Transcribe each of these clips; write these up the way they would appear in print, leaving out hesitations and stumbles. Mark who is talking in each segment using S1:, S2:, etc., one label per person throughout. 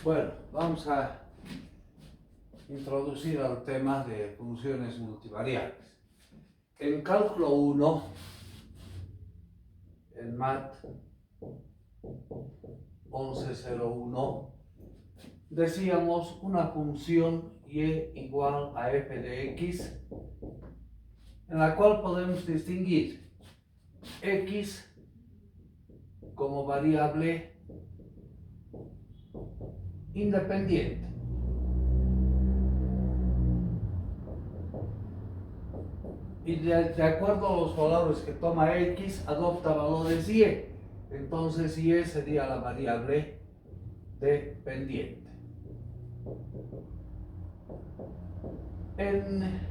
S1: Bueno, vamos a introducir al tema de funciones multivariables. En cálculo 1, en MAT 1101, decíamos una función y igual a f de x, en la cual podemos distinguir x como variable independiente. Y de acuerdo a los valores que toma x, adopta valores y. Entonces y sería la variable dependiente. En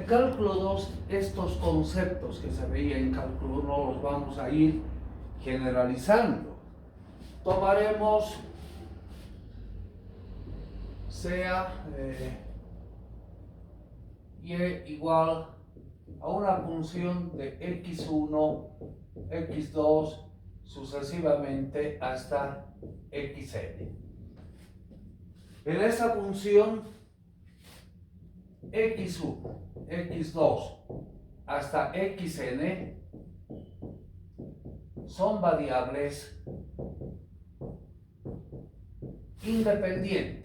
S1: cálculo 2, estos conceptos que se veían en cálculo 1 los vamos a ir generalizando. Tomaremos sea y igual a una función de x1, x2, sucesivamente hasta xn. En esa función x1, x2 hasta xn son variables independientes.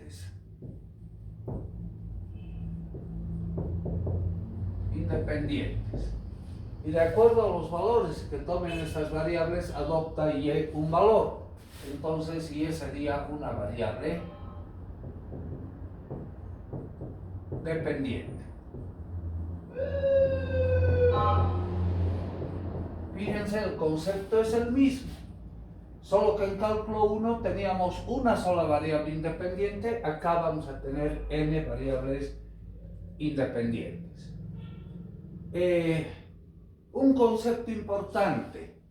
S1: Y de acuerdo a los valores que tomen estas variables, adopta y un valor. Entonces y sería una variable dependiente. Fíjense, el concepto es el mismo, solo que en cálculo 1 teníamos una sola variable independiente, acá vamos a tener n variables independientes. Un concepto importante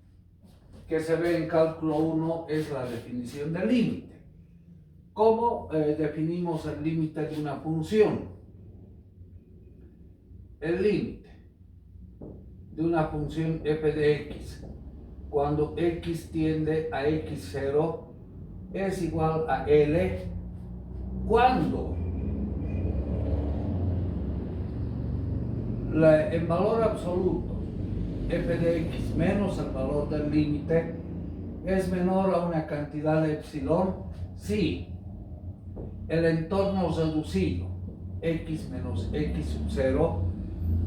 S1: que se ve en cálculo 1 es la definición del límite. ¿Cómo definimos el límite de una función? El límite de una función f de x cuando x tiende a x0 es igual a L cuando en valor absoluto f de x menos el valor del límite es menor a una cantidad de epsilon si el entorno reducido x menos x sub 0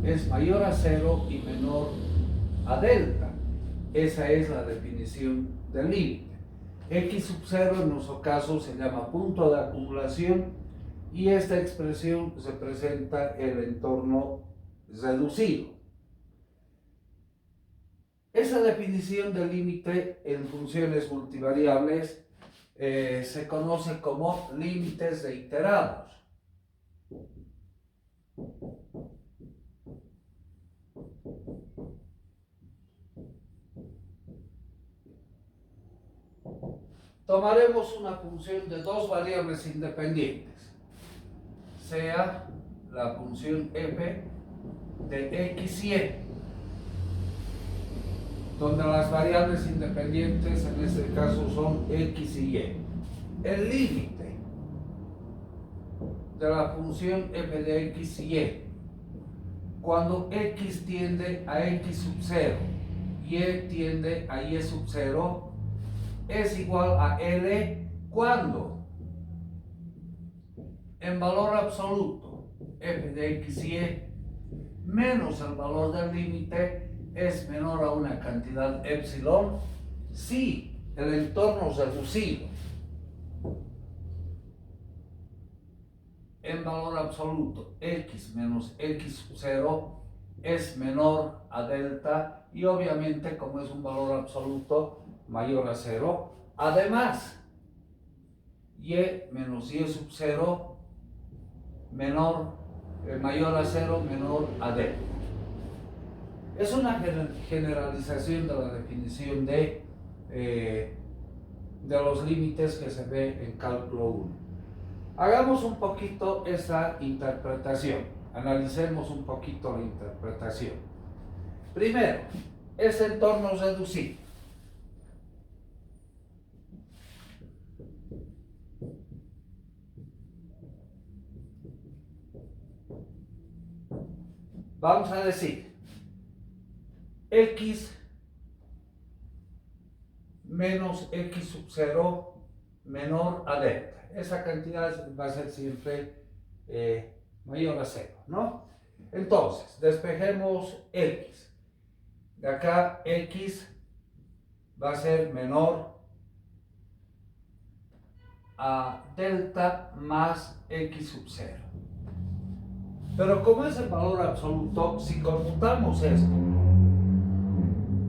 S1: es mayor a 0 y menor a delta. Esa es la definición del límite. X sub 0 en nuestro caso se llama punto de acumulación y esta expresión representa el entorno reducido. Esa definición del límite en funciones multivariables se conoce como límites reiterados. Tomaremos una función de dos variables independientes, sea la función f de x y, donde las variables independientes en este caso son x y y. El límite de la función f de x y cuando x tiende a x sub 0 y tiende a y sub 0 es igual a L cuando en valor absoluto f de x y menos el valor del límite es menor a una cantidad epsilon si el entorno reducido en valor absoluto x menos x sub 0 es menor a delta y obviamente como es un valor absoluto mayor a 0, además y menos y sub 0 mayor a 0 menor a delta. Es una generalización de la definición de los límites que se ve en cálculo 1. Hagamos un poquito esa interpretación, analicemos un poquito la interpretación. Primero, es entorno reducido. vamos a decir x menos x sub 0 menor a delta. Esa cantidad va a ser siempre mayor a 0, ¿no? Entonces, despejemos x. De acá x va a ser menor a delta más x sub 0. Pero como es el valor absoluto, si conmutamos esto,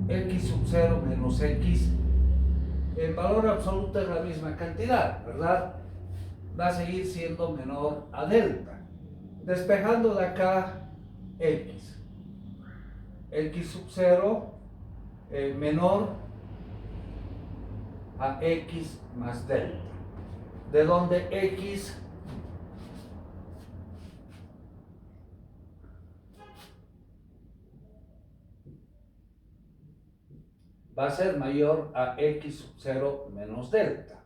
S1: x sub 0 menos x, el valor absoluto es la misma cantidad, ¿verdad? Va a seguir siendo menor a delta. Despejando de acá x sub 0 menor a x más delta, de donde x va a ser mayor a x sub 0 menos delta.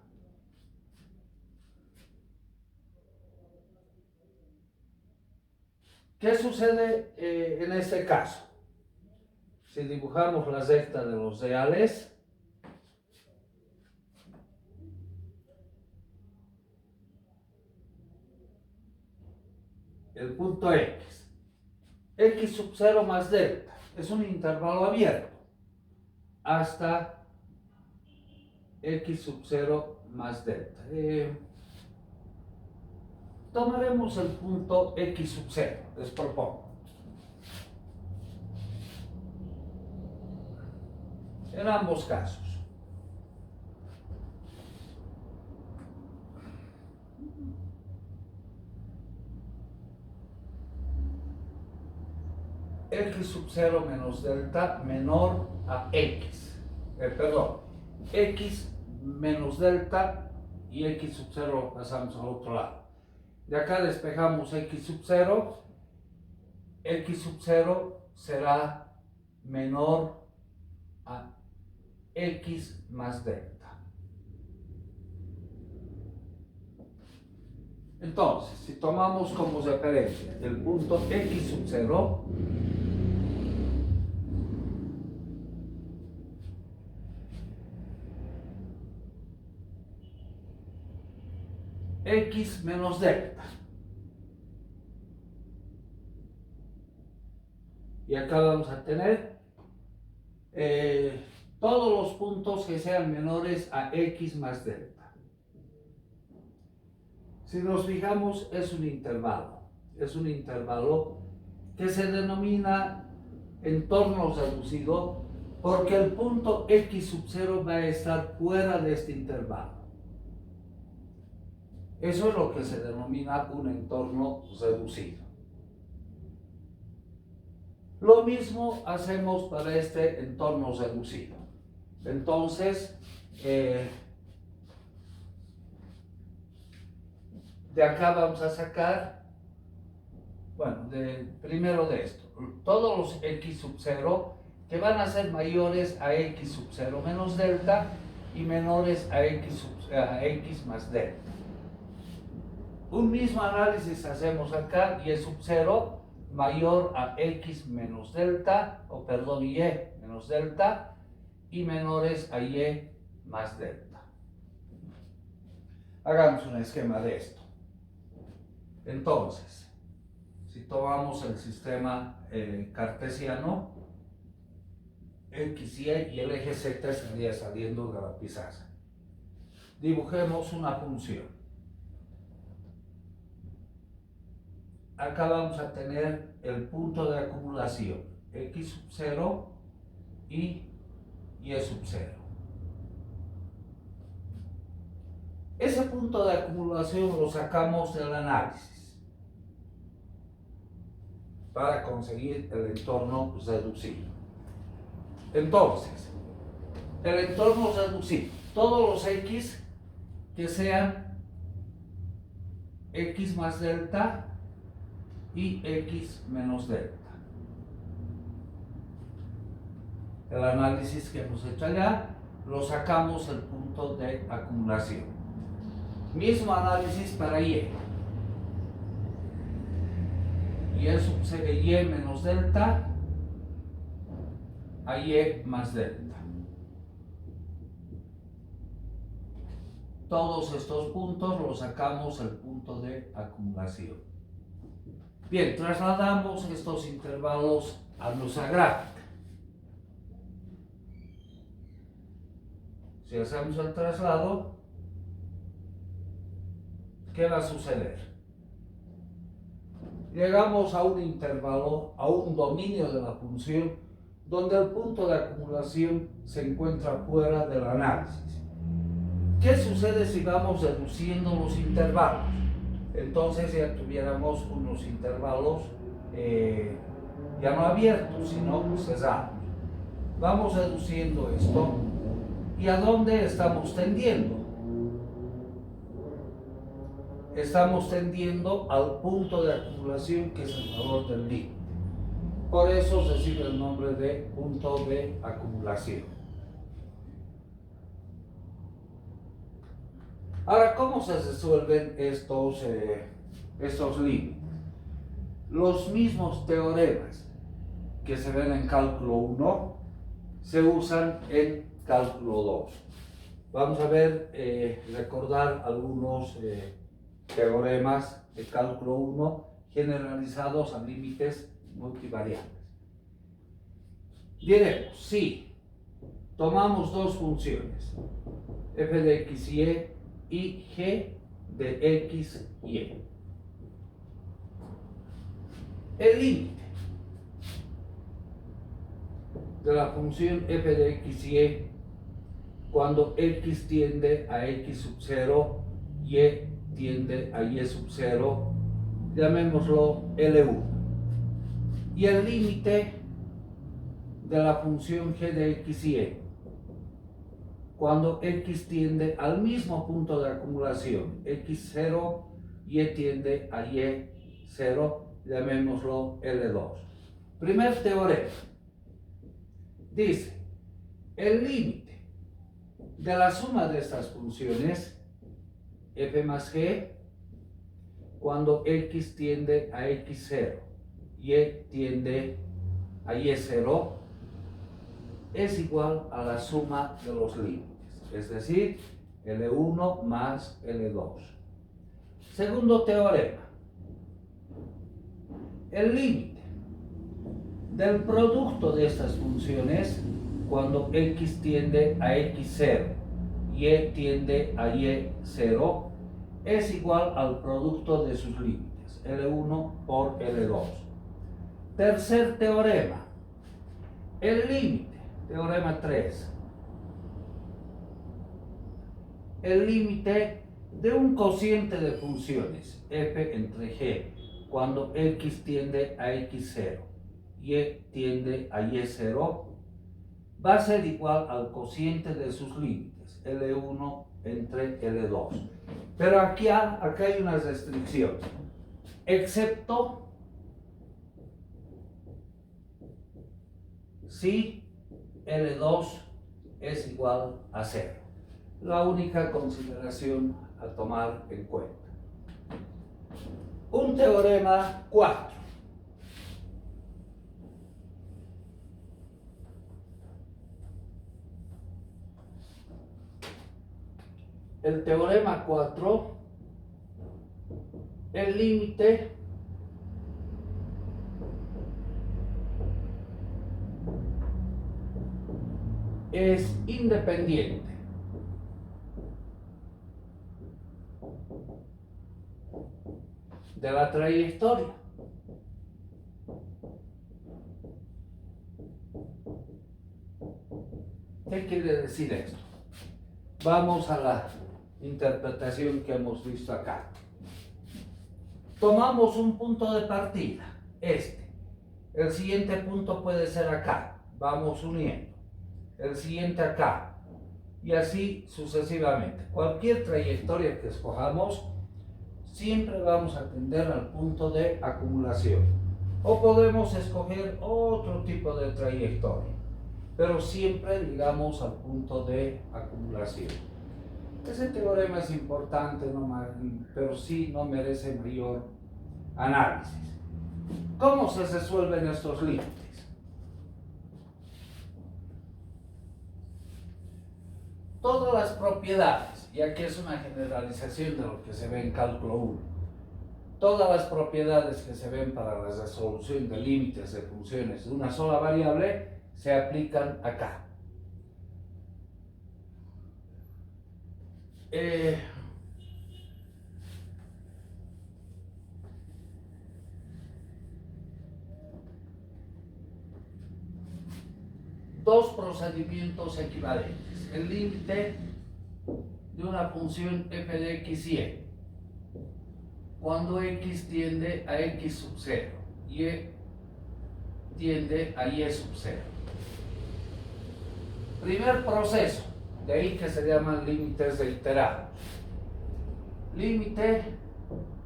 S1: ¿Qué sucede en este caso? Si dibujamos la recta de los reales, el punto x sub 0 más delta, es un intervalo abierto, hasta x sub 0 más delta. Tomaremos el punto x sub 0, les propongo. En ambos casos. X sub 0 menos delta menor a x. X menos delta y x sub 0 lo pasamos al otro lado. De acá despejamos x sub 0. X sub 0 será menor a x más delta. Entonces, si tomamos como referencia el punto x sub 0, x menos delta, y acá vamos a tener todos los puntos que sean menores a x más delta. Si nos fijamos, es un intervalo que se denomina entorno reducido porque el punto x sub 0 va a estar fuera de este intervalo. Eso es lo que se denomina un entorno reducido. Lo mismo hacemos para este entorno reducido. Entonces, de acá vamos a sacar, bueno, primero de esto, todos los x sub 0 que van a ser mayores a x sub 0 menos delta y menores a x más delta. Un mismo análisis hacemos acá, y sub 0 mayor a x menos delta, y menos delta, y menores a y más delta. Hagamos un esquema de esto. Entonces, si tomamos el sistema cartesiano, x, y el eje z estaría saliendo de la pizarra. Dibujemos una función. Acá vamos a tener el punto de acumulación, x sub 0 y y sub 0. Ese punto de acumulación lo sacamos del análisis para conseguir el entorno reducido. Entonces, el entorno reducido, todos los x que sean x más delta y x menos delta. El análisis que hemos hecho allá, lo sacamos el punto de acumulación. Mismo análisis para y. y menos delta a y más delta. Todos estos puntos los sacamos al punto de acumulación. Bien, trasladamos estos intervalos a nuestra gráfica. Si hacemos el traslado, ¿qué va a suceder? Llegamos a un intervalo, a un dominio de la función, donde el punto de acumulación se encuentra fuera del análisis. ¿Qué sucede si vamos reduciendo los intervalos? Entonces ya tuviéramos unos intervalos ya no abiertos, sino cerrados. Vamos reduciendo esto. ¿Y a dónde estamos tendiendo? Estamos tendiendo al punto de acumulación, que es el valor del límite. Por eso recibe el nombre de punto de acumulación. Ahora, ¿cómo se resuelven estos límites? Los mismos teoremas que se ven en cálculo 1 se usan en cálculo 2. Vamos a ver, recordar algunos teoremas de cálculo 1 generalizados a límites multivariables. Diremos, si tomamos dos funciones, f de x y g de x y, el límite de la función f de x y cuando x tiende a x sub 0, y tiende a y sub 0, llamémoslo L1. Y el límite de la función g de x y cuando x tiende al mismo punto de acumulación, x0, y tiende a y0, llamémoslo L2. Primer teorema. Dice, el límite de la suma de estas funciones, f más g, cuando x tiende a x0, y tiende a y0, es igual a la suma de los límites, es decir, L1 más L2. Segundo teorema. El límite del producto de estas funciones cuando x tiende a x0 y tiende a y0 es igual al producto de sus límites, L1 por L2. Tercer teorema. El límite, teorema 3. El límite de un cociente de funciones, f entre g, cuando x tiende a x0 y tiende a y0, va a ser igual al cociente de sus límites, L1 entre L2. Pero acá hay una restricción, excepto si L2 es igual a 0. La única consideración a tomar en cuenta. Un teorema 4. El teorema 4, el límite es independiente de la trayectoria. ¿Qué quiere decir esto? Vamos a la interpretación que hemos visto acá. Tomamos un punto de partida, este. El siguiente punto puede ser acá. Vamos uniendo. El siguiente acá. Y así sucesivamente. Cualquier trayectoria que escojamos, siempre vamos a tender al punto de acumulación. O podemos escoger otro tipo de trayectoria, pero siempre llegamos al punto de acumulación. Ese teorema es importante, pero sí no merece mayor análisis. ¿Cómo se resuelven estos límites? Todas las propiedades, y aquí es una generalización de lo que se ve en cálculo 1, todas las propiedades que se ven para la resolución de límites de funciones de una sola variable se aplican acá. Dos procedimientos equivalentes. El límite de una función f de x y e cuando x tiende a x sub 0 y e tiende a y sub 0. Primer proceso, de ahí que se llaman límites reiterados. Límite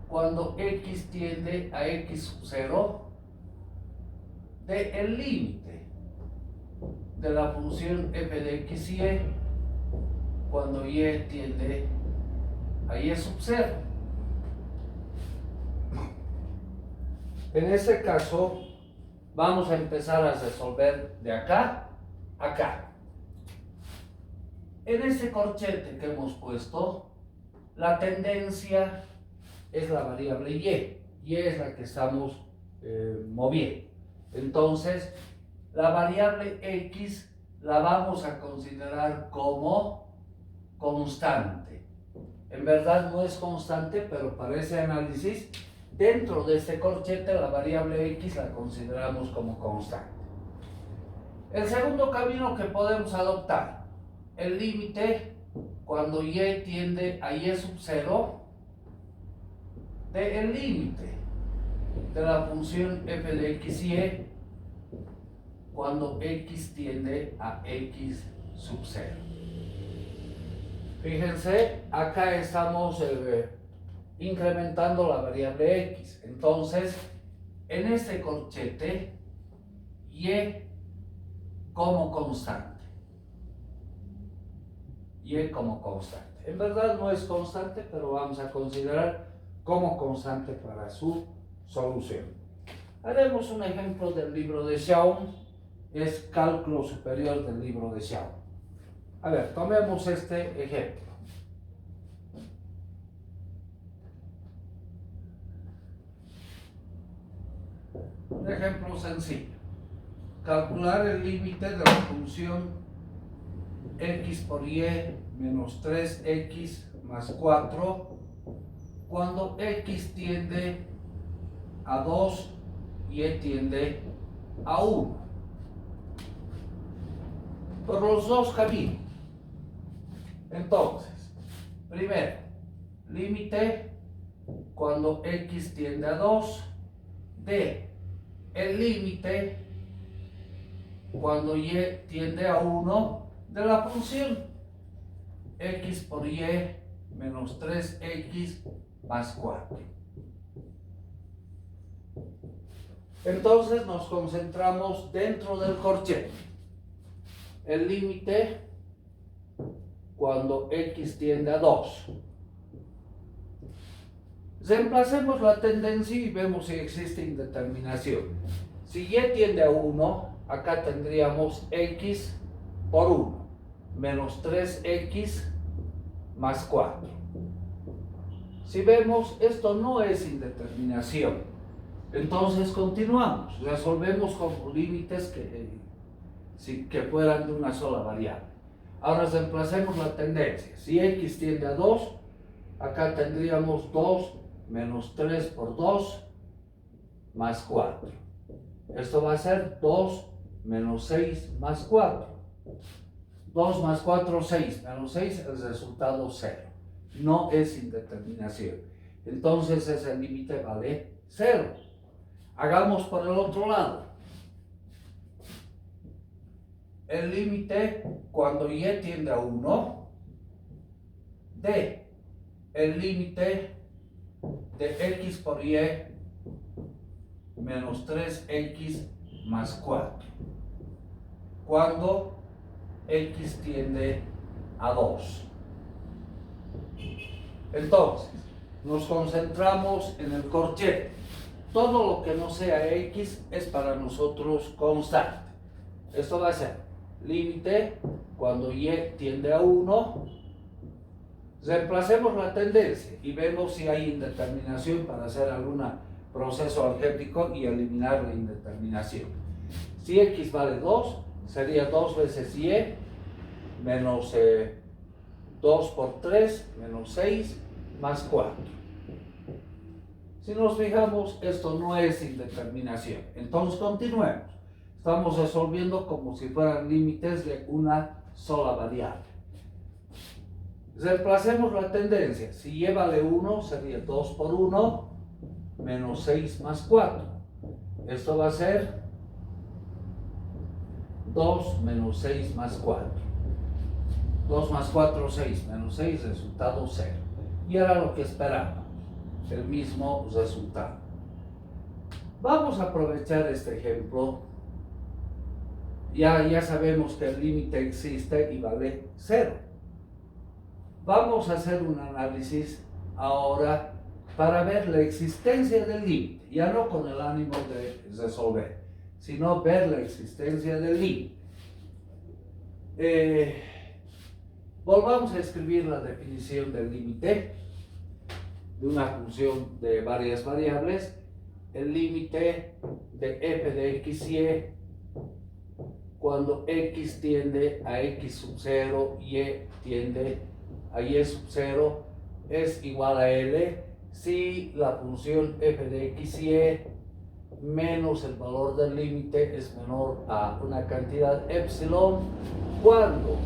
S1: cuando x tiende a x sub 0 de el límite de la función f de x y e cuando y tiende a y sub 0. En este caso vamos a empezar a resolver de acá a acá. En este corchete que hemos puesto, la tendencia es la variable y es la que estamos moviendo. Entonces, la variable x la vamos a considerar como constante. En verdad no es constante, pero para ese análisis, dentro de este corchete, la variable x la consideramos como constante. El segundo camino que podemos adoptar, el límite cuando y tiende a y sub 0 del límite de la función f de x y e cuando x tiende a x sub 0. Fíjense, acá estamos incrementando la variable x. Entonces, en este corchete, y como constante. Y como constante. En verdad no es constante, pero vamos a considerar como constante para su solución. Haremos un ejemplo del libro de Xiaom. Es cálculo superior del libro de Xiaom. A ver, tomemos este ejemplo. Un ejemplo sencillo. Calcular el límite de la función x por y menos 3x más 4 cuando x tiende a 2 y tiende a 1. Por los dos caminos. Entonces, primero, límite cuando x tiende a 2 de el límite cuando y tiende a 1 de la función x por y menos 3x más 4. Entonces nos concentramos dentro del corchete. El límite cuando x tiende a 2. Reemplacemos la tendencia y vemos si existe indeterminación. Si y tiende a 1, acá tendríamos x por 1 menos 3x más 4. Si vemos, esto no es indeterminación. Entonces continuamos, resolvemos con límites que fueran de una sola variable. Ahora reemplacemos la tendencia. Si x tiende a 2, acá tendríamos 2 menos 3 por 2 más 4. Esto va a ser 2 menos 6 más 4. 2 más 4, 6. Menos 6, el resultado 0. No es indeterminación. Entonces ese límite vale 0. Hagamos por el otro lado. El límite cuando y tiende a 1 de el límite de x por y menos 3x más 4 cuando x tiende a 2. Entonces, nos concentramos en el corchete. todo lo que no sea x es para nosotros constante. Esto va a ser límite cuando y tiende a 1. Reemplacemos la tendencia y vemos si hay indeterminación para hacer algún proceso algébrico y eliminar la indeterminación. Si x vale 2, sería 2 veces y menos 2 por 3 menos 6 más 4. Si nos fijamos, esto no es indeterminación. Entonces continuemos. Estamos resolviendo como si fueran límites de una sola variable. Reemplacemos la tendencia. Si y vale 1, sería 2 por 1 menos 6 más 4. Esto va a ser 2 menos 6 más 4. 2 más 4, 6, menos 6, resultado 0. Y era lo que esperábamos, el mismo resultado. Vamos a aprovechar este ejemplo. Ya sabemos que el límite existe y vale 0. Vamos a hacer un análisis ahora para ver la existencia del límite, ya no con el ánimo de resolver, sino ver la existencia del límite. Volvamos a escribir la definición del límite de una función de varias variables. El límite de f de x y cuando x tiende a x sub 0 y tiende a y sub 0 es igual a L si la función f de x y menos el valor del límite es menor a una cantidad epsilon cuando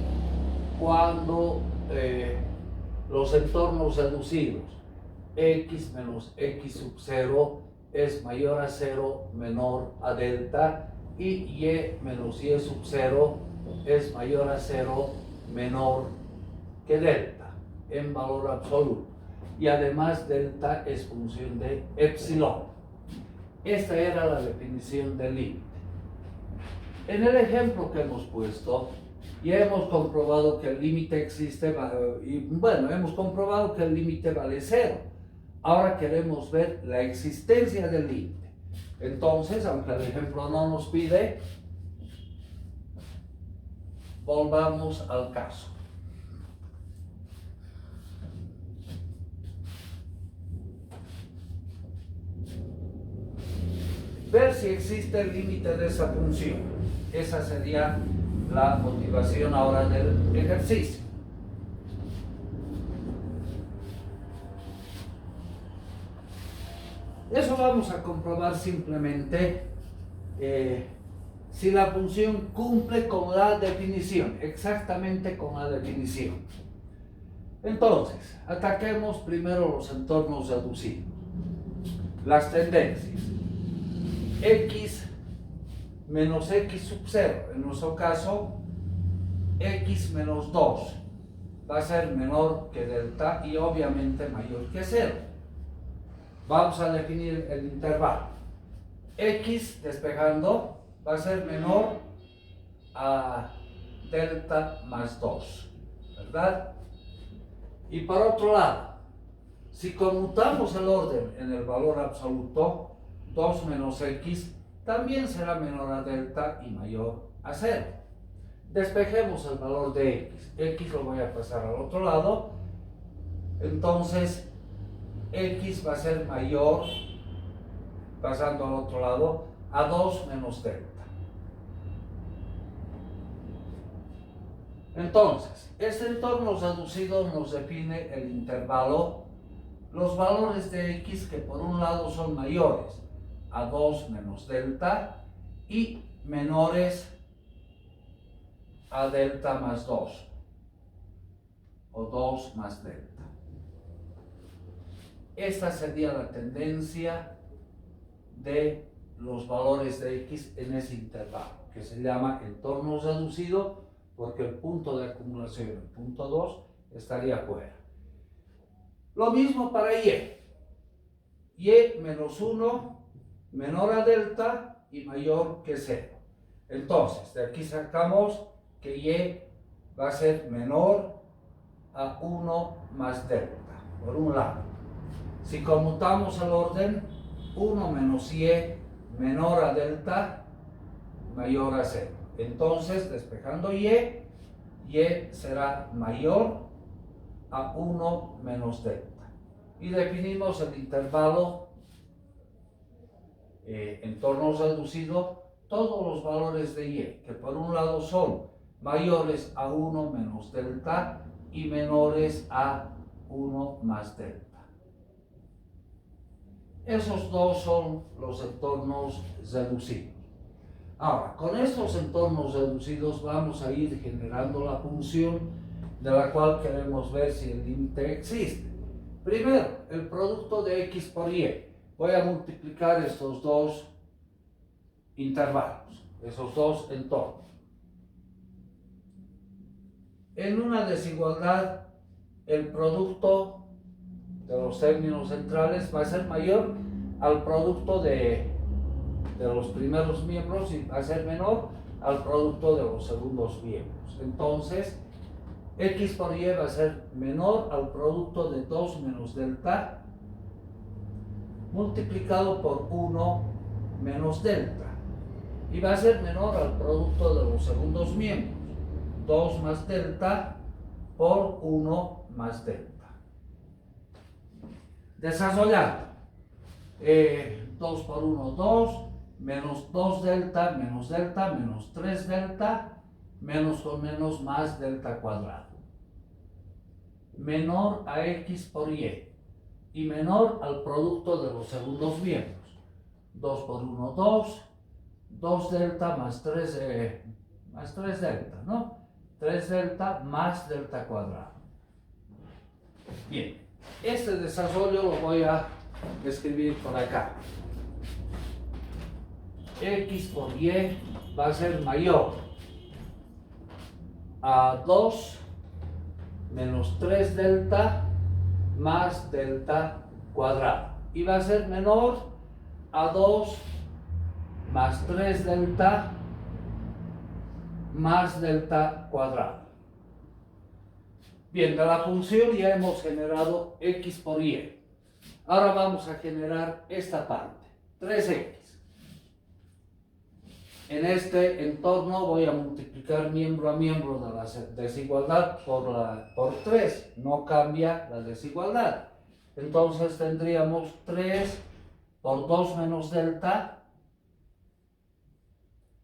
S1: los entornos reducidos x menos x sub 0 es mayor a 0 menor a delta y menos y sub 0 es mayor a 0 menor que delta en valor absoluto, y además delta es función de epsilon. Esta era la definición del límite. En el ejemplo que hemos puesto ya hemos comprobado que el límite existe y bueno, hemos comprobado que el límite vale 0. Ahora queremos ver la existencia del límite. Entonces, aunque el ejemplo no nos pide, volvamos al caso. Ver si existe el límite de esa función. Esa sería la motivación ahora del ejercicio. Eso vamos a comprobar simplemente si la función cumple con la definición, exactamente con la definición. Entonces, ataquemos primero los entornos reducidos, las tendencias. X menos x sub 0, en nuestro caso, x menos 2 va a ser menor que delta y obviamente mayor que 0. Vamos a definir el intervalo. X, despejando, va a ser menor a delta más 2, ¿verdad? Y por otro lado, si conmutamos el orden en el valor absoluto, 2 menos x también será menor a delta y mayor a 0. Despejemos el valor de x. X lo voy a pasar al otro lado. Entonces, x va a ser mayor, pasando al otro lado, a 2 menos delta. Entonces, este entorno reducido nos define el intervalo, los valores de x que por un lado son mayores a 2 menos delta y menores a delta más 2 o 2 más delta. Esta sería la tendencia de los valores de x en ese intervalo, que se llama entorno reducido porque el punto de acumulación, el punto 2, estaría fuera. Lo mismo para y. Y menos 1 menor a delta y mayor que 0. Entonces, de aquí sacamos que y va a ser menor a 1 más delta, por un lado. Si conmutamos el orden, 1 menos y menor a delta mayor a 0. Entonces, despejando y será mayor a 1 menos delta. Y definimos el intervalo entorno reducido, todos los valores de y, que por un lado son mayores a 1 menos delta y menores a 1 más delta. Esos dos son los entornos reducidos. Ahora, con estos entornos reducidos vamos a ir generando la función de la cual queremos ver si el límite existe. Primero, el producto de x por y. Voy a multiplicar estos dos intervalos, esos dos entornos. En una desigualdad, el producto de los términos centrales va a ser mayor al producto de los primeros miembros y va a ser menor al producto de los segundos miembros. Entonces, x por y va a ser menor al producto de 2 menos delta multiplicado por 1 menos delta, y va a ser menor al producto de los segundos miembros, 2 más delta por 1 más delta. Desarrollando, 2 por 1, 2, menos 2 delta, menos 3 delta, menos con menos más delta cuadrado, menor a x por y menor al producto de los segundos miembros, 2 por 1, 2, 2 delta más 3 delta, ¿no? 3 delta más delta cuadrado. Bien, este desarrollo lo voy a escribir por acá. X por y va a ser mayor a 2 menos 3 delta más delta cuadrado, y va a ser menor a 2 más 3 delta más delta cuadrado. Bien, de la función ya hemos generado x por y. Ahora vamos a generar esta parte, 3x. En este entorno voy a multiplicar miembro a miembro de la desigualdad por 3, no cambia la desigualdad. Entonces tendríamos 3 por 2 menos delta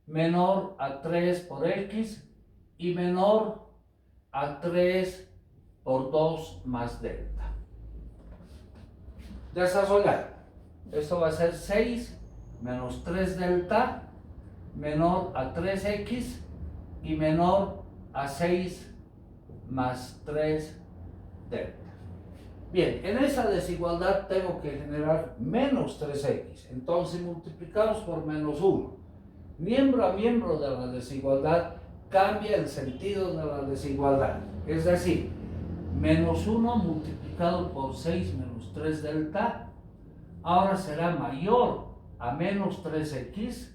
S1: menor a 3 por x y menor a 3 por 2 más delta. Desarrollar. Esto va a ser 6 menos 3 delta menor a 3x y menor a 6 más 3 delta. Bien, en esa desigualdad tengo que generar menos 3x, entonces multiplicamos por menos 1. Miembro a miembro de la desigualdad cambia el sentido de la desigualdad, es decir, menos 1 multiplicado por 6 menos 3 delta ahora será mayor a menos 3x,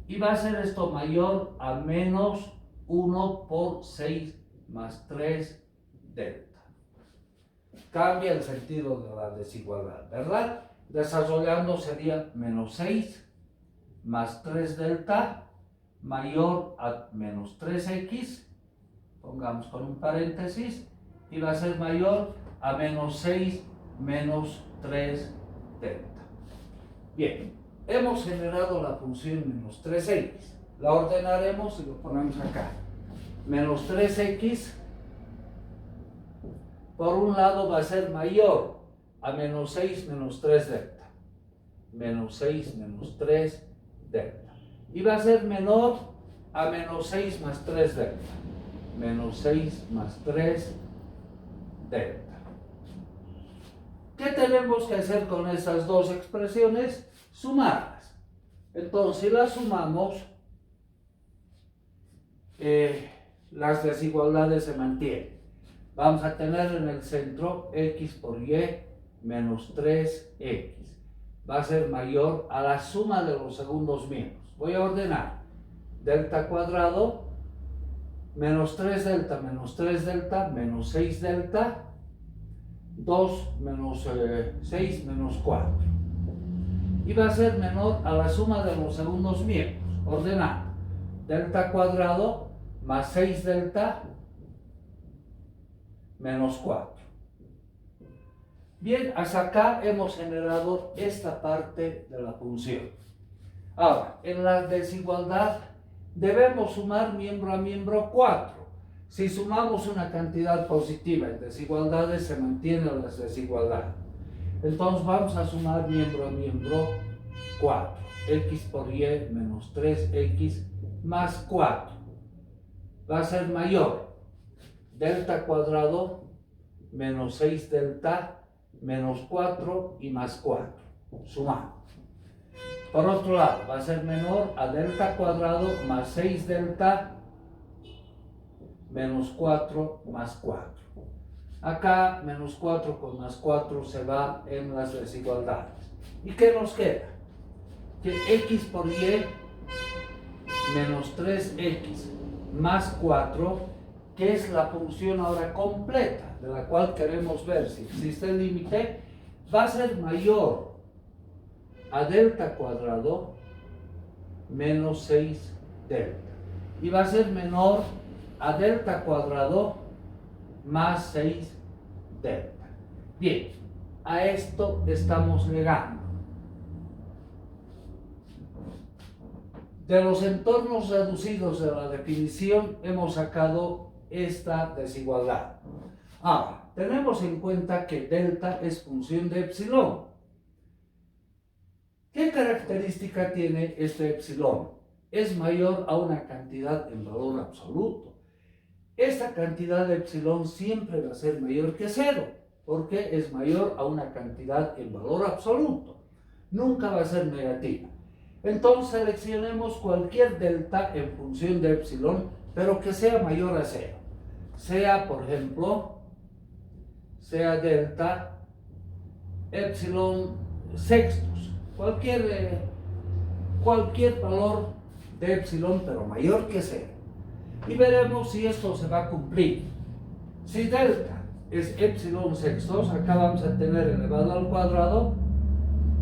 S1: y va a ser esto mayor a menos 1 por 6 más 3 delta. Cambia el sentido de la desigualdad, ¿verdad? Desarrollando sería menos 6 más 3 delta mayor a menos 3x, pongamos con un paréntesis, y va a ser mayor a menos 6 menos 3 delta. Bien, hemos generado la función menos 3x. La ordenaremos y lo ponemos acá. Menos 3x, por un lado va a ser mayor a menos 6 menos 3 delta. Menos 6 menos 3 delta. Y va a ser menor a menos 6 más 3 delta. Menos 6 más 3 delta. ¿Qué tenemos que hacer con estas dos expresiones? Sumarlas. Entonces, si las sumamos, las desigualdades se mantienen. Vamos a tener en el centro x por y menos 3x. Va a ser mayor a la suma de los segundos miembros. Voy a ordenar. Delta cuadrado, menos 3 delta, menos 3 delta, menos 6 delta, 2 menos 6 menos 4. y va a ser menor a la suma de los segundos miembros, ordenando delta cuadrado más 6 delta menos 4. Bien, hasta acá hemos generado esta parte de la función. Ahora, en la desigualdad debemos sumar miembro a miembro 4. Si sumamos una cantidad positiva en desigualdades, se mantienen las desigualdades. Entonces vamos a sumar miembro a miembro 4. X por y menos 3x más 4. Va a ser mayor. Delta cuadrado menos 6 delta menos 4 y más 4. Sumamos. Por otro lado, va a ser menor a delta cuadrado más 6 delta menos 4 más 4. Acá menos 4 con más 4 se va en las desigualdades. ¿Y qué nos queda? Que x por y menos 3x más 4, que es la función ahora completa, de la cual queremos ver si existe el límite, va a ser mayor a delta cuadrado menos 6 delta. Y va a ser menor a delta cuadrado más 6 delta. Bien, a esto estamos llegando. De los entornos reducidos de la definición hemos sacado esta desigualdad. Ahora, tenemos en cuenta que delta es función de epsilon. ¿Qué característica tiene este epsilon? Es mayor a una cantidad en valor absoluto. Esta cantidad de epsilon siempre va a ser mayor que 0, porque es mayor a una cantidad en valor absoluto. Nunca va a ser negativa. Entonces seleccionemos cualquier delta en función de epsilon, pero que sea mayor a 0. Sea, por ejemplo, sea delta epsilon sextos. Cualquier valor de epsilon, pero mayor que 0. Y veremos si esto se va a cumplir. Si delta es epsilon sextos, acá vamos a tener elevado al cuadrado,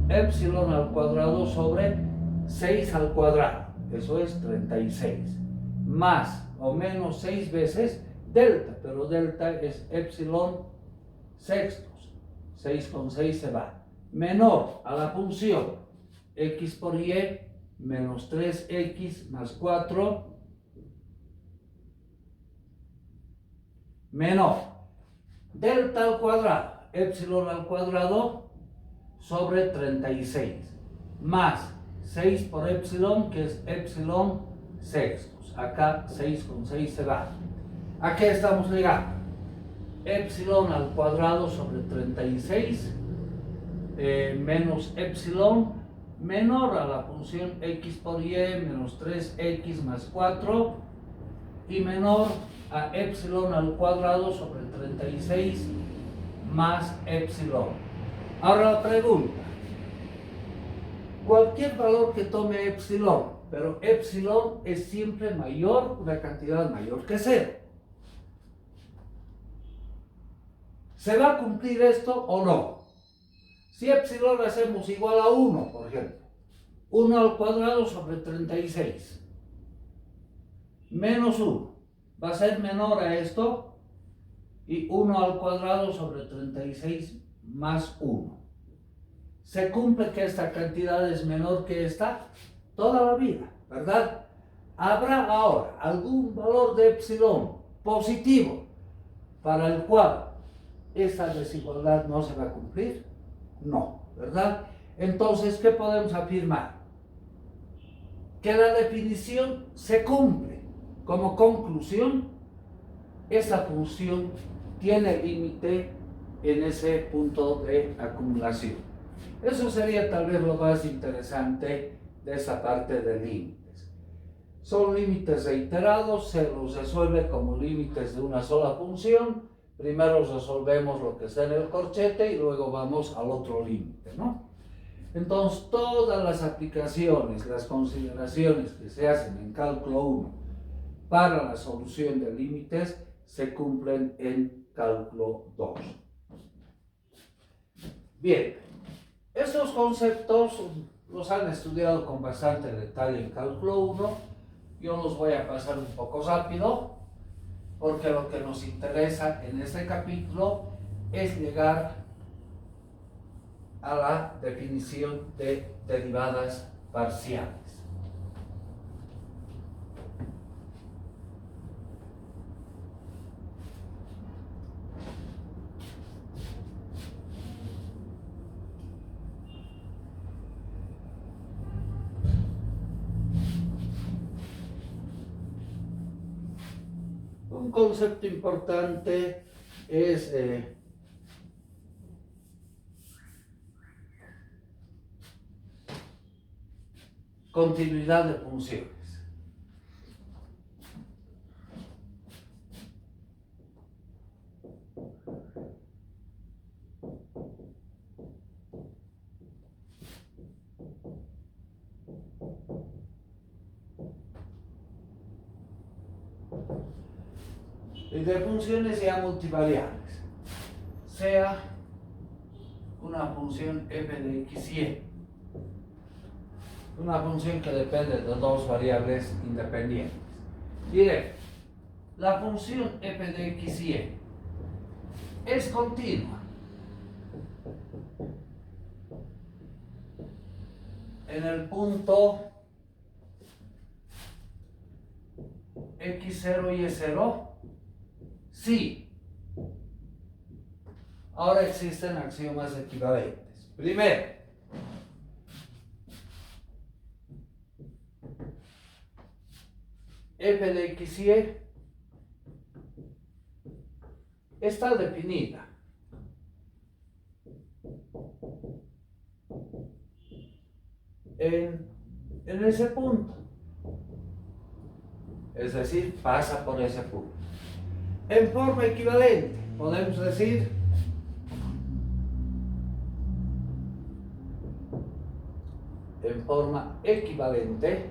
S1: epsilon al cuadrado sobre 6 al cuadrado, eso es 36, más o menos 6 veces delta, pero delta es epsilon sextos, 6 con 6 se va, menor a la función x por y menos 3x más 4, menor delta al cuadrado, epsilon al cuadrado sobre 36, más 6 por epsilon, que es epsilon sextos. Acá 6 con 6 se va. ¿A qué estamos llegando? Epsilon al cuadrado sobre 36 menos epsilon menor a la función x por y menos 3x más 4 y menor a epsilon al cuadrado sobre 36 más epsilon. Ahora la pregunta. Cualquier valor que tome epsilon, pero epsilon es siempre mayor, una cantidad mayor que 0. ¿Se va a cumplir esto o no? Si epsilon hacemos igual a 1, por ejemplo, 1 al cuadrado sobre 36, menos 1, va a ser menor a esto, y 1 al cuadrado sobre 36 más 1. ¿Se cumple que esta cantidad es menor que esta? Toda la vida, ¿verdad? ¿Habrá ahora algún valor de epsilon positivo para el cual esta desigualdad no se va a cumplir? No, ¿verdad? Entonces, ¿qué podemos afirmar? Que la definición se cumple. Como conclusión, esta función tiene límite en ese punto de acumulación. Eso sería tal vez lo más interesante de esa parte de límites. Son límites reiterados, se los resuelve como límites de una sola función. Primero resolvemos lo que está en el corchete y luego vamos al otro límite, ¿no? Entonces, todas las aplicaciones, las consideraciones que se hacen en cálculo 1 para la solución de límites se cumplen en cálculo 2. Bien. Estos conceptos los han estudiado con bastante detalle en Cálculo 1. Yo los voy a pasar un poco rápido, porque lo que nos interesa en este capítulo es llegar a la definición de derivadas parciales. Un concepto importante es continuidad de funciones. Y de funciones ya multivariables, sea una función f de x y y, una función que depende de dos variables independientes. Diré, la función f de x y y es continua en el punto x0 y y0. Sí. Ahora existen axiomas equivalentes. Primero, f de x y está definida en ese punto. Es decir, pasa por ese punto. En forma equivalente, podemos decir en forma equivalente,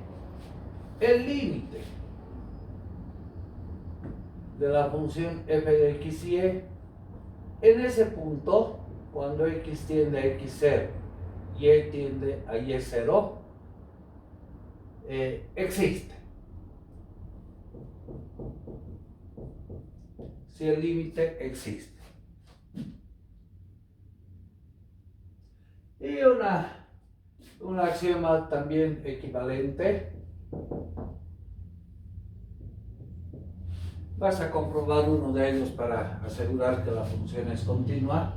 S1: el límite de la función f de x y en ese punto, cuando x tiende a x0 y y tiende a y0, existe. Si el límite existe. Y un axioma también equivalente. Vas a comprobar uno de ellos para asegurar que la función es continua.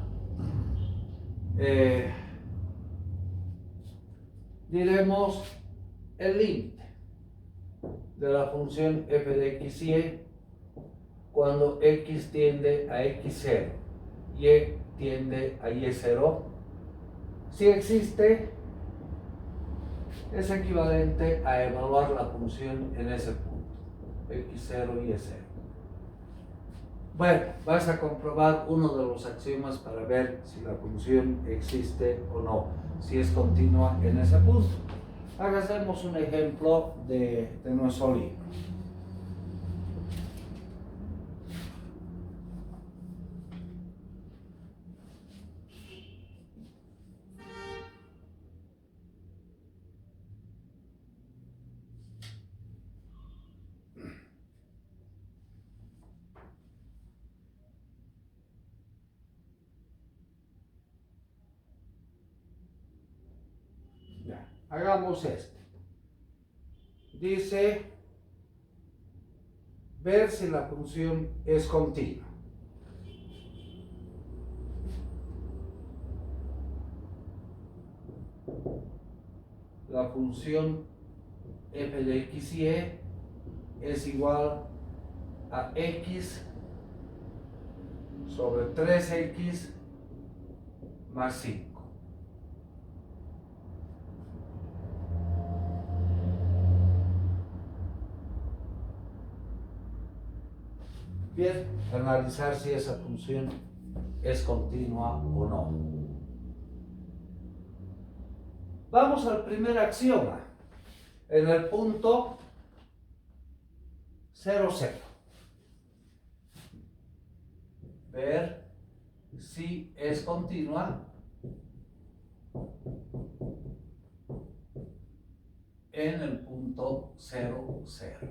S1: Diremos el límite de la función f de x y cuando x tiende a x0 y tiende a y0. Si existe, es equivalente a evaluar la función en ese punto, x0 y y0. Bueno, vas a comprobar uno de los axiomas para ver si la función existe o no, si es continua en ese punto. Hagamos un ejemplo de nuestro libro. Ya, hagamos este. Dice ver si la función es continua. La función f de x y es igual a x sobre 3x más 5. Bien, analizar si esa función es continua o no. Vamos al primer axioma, en el punto 0, 0. Ver si es continua en el punto 0, 0.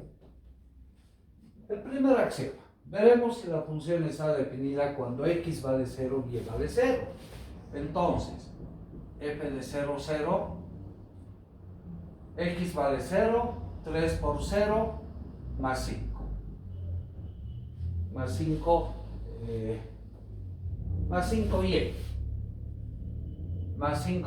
S1: El primer axioma. Veremos si la función está definida cuando x vale 0 y y vale 0. Entonces, f de 0, 0, x vale 0, 3 por 0, más 5. Más 5, más 5y. Más 5